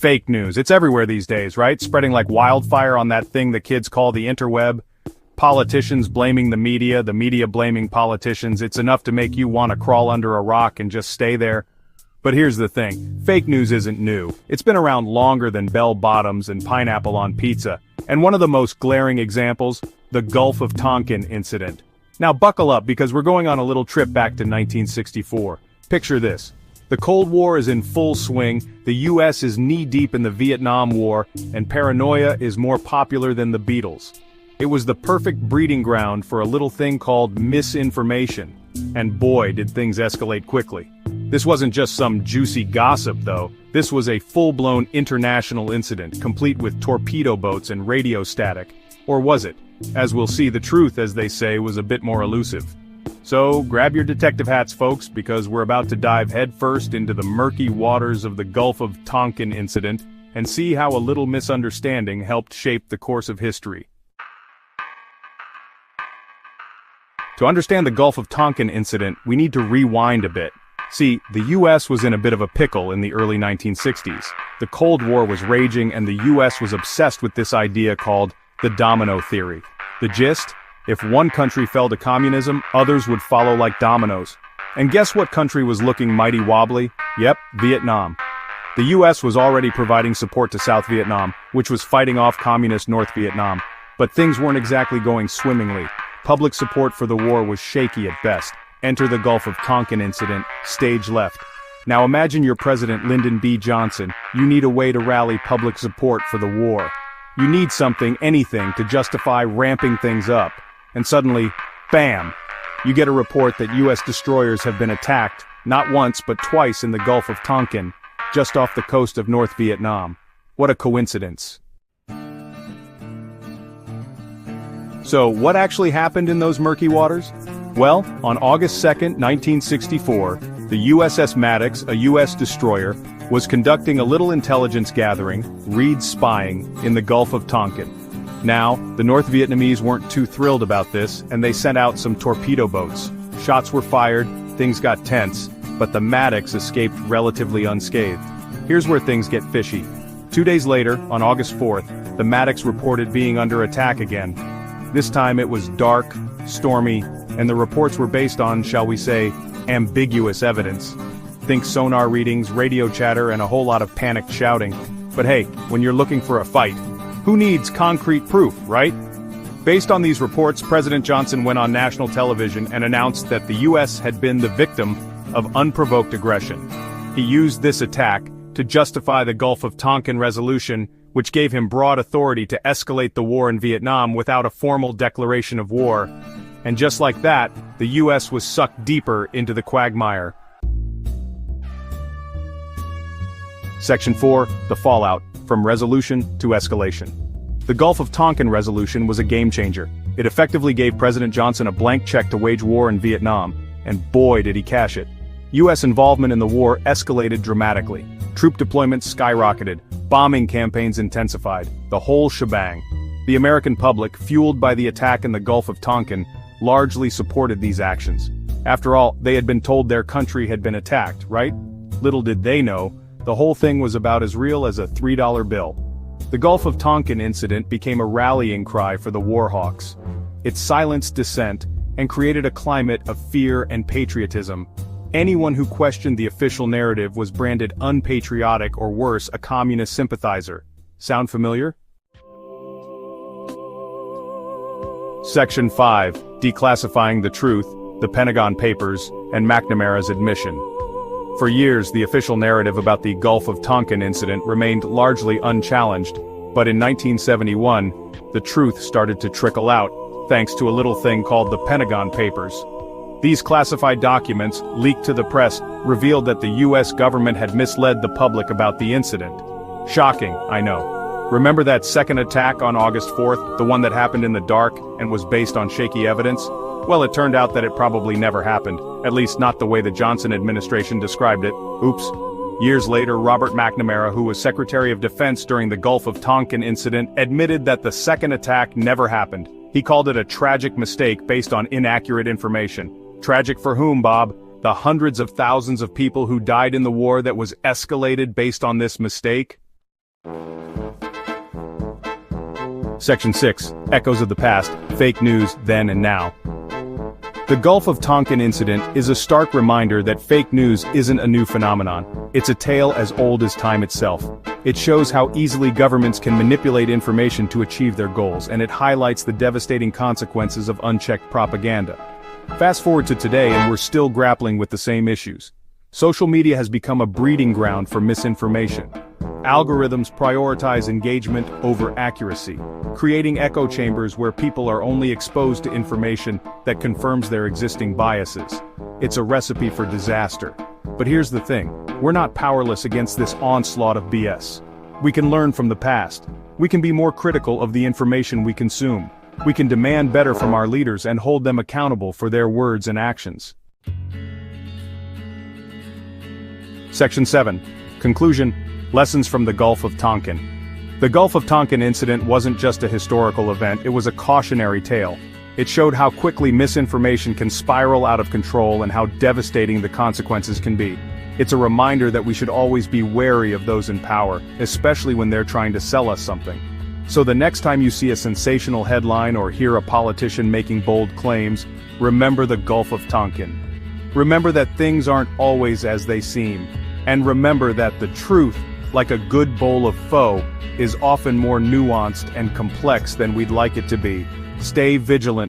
Fake news. It's everywhere these days, right? Spreading like wildfire on that thing the kids call the interweb. Politicians blaming the media blaming politicians. It's enough to make you want to crawl under a rock and just stay there. But here's the thing, fake news isn't new. It's been around longer than bell bottoms and pineapple on pizza. And one of the most glaring examples, the Gulf of Tonkin incident. Now buckle up because we're going on a little trip back to 1964. Picture this. The Cold War is in full swing, the US is knee-deep in the Vietnam War, and paranoia is more popular than the Beatles. It was the perfect breeding ground for a little thing called misinformation. And boy, did things escalate quickly. This wasn't just some juicy gossip, though. This was a full-blown international incident, complete with torpedo boats and radio static. Or was it? As we'll see, the truth, as they say, was a bit more elusive. So, grab your detective hats, folks, because we're about to dive headfirst into the murky waters of the Gulf of Tonkin incident and see how a little misunderstanding helped shape the course of history. To understand the Gulf of Tonkin incident, we need to rewind a bit. See, the US was in a bit of a pickle in the early 1960s. The Cold War was raging and the US was obsessed with this idea called the domino theory. The gist? If one country fell to communism, others would follow like dominoes. And guess what country was looking mighty wobbly? Yep, Vietnam. The US was already providing support to South Vietnam, which was fighting off communist North Vietnam. But things weren't exactly going swimmingly. Public support for the war was shaky at best. Enter the Gulf of Tonkin incident, stage left. Now imagine you're President Lyndon B. Johnson. You need a way to rally public support for the war. You need something, anything, to justify ramping things up. And suddenly, bam! You get a report that US destroyers have been attacked, not once but twice in the Gulf of Tonkin, just off the coast of North Vietnam. What a coincidence. So, what actually happened in those murky waters? Well, on August 2nd, 1964, the USS Maddox, a US destroyer, was conducting a little intelligence gathering, read spying, in the Gulf of Tonkin. Now, the North Vietnamese weren't too thrilled about this, and they sent out some torpedo boats. Shots were fired, things got tense, but the Maddox escaped relatively unscathed. Here's where things get fishy. 2 days later, on August 4th, the Maddox reported being under attack again. This time it was dark, stormy, and the reports were based on, shall we say, ambiguous evidence. Think sonar readings, radio chatter, and a whole lot of panicked shouting. But hey, when you're looking for a fight, who needs concrete proof, right? Based on these reports, President Johnson went on national television and announced that the US had been the victim of unprovoked aggression. He used this attack to justify the Gulf of Tonkin resolution, which gave him broad authority to escalate the war in Vietnam without a formal declaration of war. And just like that, the US was sucked deeper into the quagmire. Section 4, the fallout, from resolution to escalation. The Gulf of Tonkin resolution was a game-changer. It effectively gave President Johnson a blank check to wage war in Vietnam, and boy did he cash it. US involvement in the war escalated dramatically. Troop deployments skyrocketed, bombing campaigns intensified, the whole shebang. The American public, fueled by the attack in the Gulf of Tonkin, largely supported these actions. After all, they had been told their country had been attacked, right? Little did they know, the whole thing was about as real as a $3 bill. The Gulf of Tonkin incident became a rallying cry for the war hawks. It silenced dissent and created a climate of fear and patriotism. Anyone who questioned the official narrative was branded unpatriotic or worse, a communist sympathizer. Sound familiar? Section 5, Declassifying the Truth, the Pentagon Papers, and McNamara's admission. For years, the official narrative about the Gulf of Tonkin incident remained largely unchallenged, but in 1971, the truth started to trickle out, thanks to a little thing called the Pentagon Papers. These classified documents, leaked to the press, revealed that the US government had misled the public about the incident. Shocking, I know. Remember that second attack on August 4th, the one that happened in the dark and was based on shaky evidence? Well, it turned out that it probably never happened, at least not the way the Johnson administration described it. Oops. Years later, Robert McNamara, who was Secretary of Defense during the Gulf of Tonkin incident, admitted that the second attack never happened. He called it a tragic mistake based on inaccurate information. Tragic for whom, Bob? The hundreds of thousands of people who died in the war that was escalated based on this mistake? Section 6. Echoes of the Past, Fake News, Then and Now. The Gulf of Tonkin incident is a stark reminder that fake news isn't a new phenomenon. It's a tale as old as time itself. It shows how easily governments can manipulate information to achieve their goals, and it highlights the devastating consequences of unchecked propaganda. Fast forward to today and we're still grappling with the same issues. Social media has become a breeding ground for misinformation. Algorithms prioritize engagement over accuracy, creating echo chambers where people are only exposed to information that confirms their existing biases. It's a recipe for disaster. But here's the thing, we're not powerless against this onslaught of BS. We can learn from the past. We can be more critical of the information we consume. We can demand better from our leaders and hold them accountable for their words and actions. Section 7. Conclusion. Lessons from the Gulf of Tonkin. The Gulf of Tonkin incident wasn't just a historical event, it was a cautionary tale. It showed how quickly misinformation can spiral out of control and how devastating the consequences can be. It's a reminder that we should always be wary of those in power, especially when they're trying to sell us something. So the next time you see a sensational headline or hear a politician making bold claims, remember the Gulf of Tonkin. Remember that things aren't always as they seem. And remember that the truth, like a good bowl of pho, is often more nuanced and complex than we'd like it to be. Stay vigilant.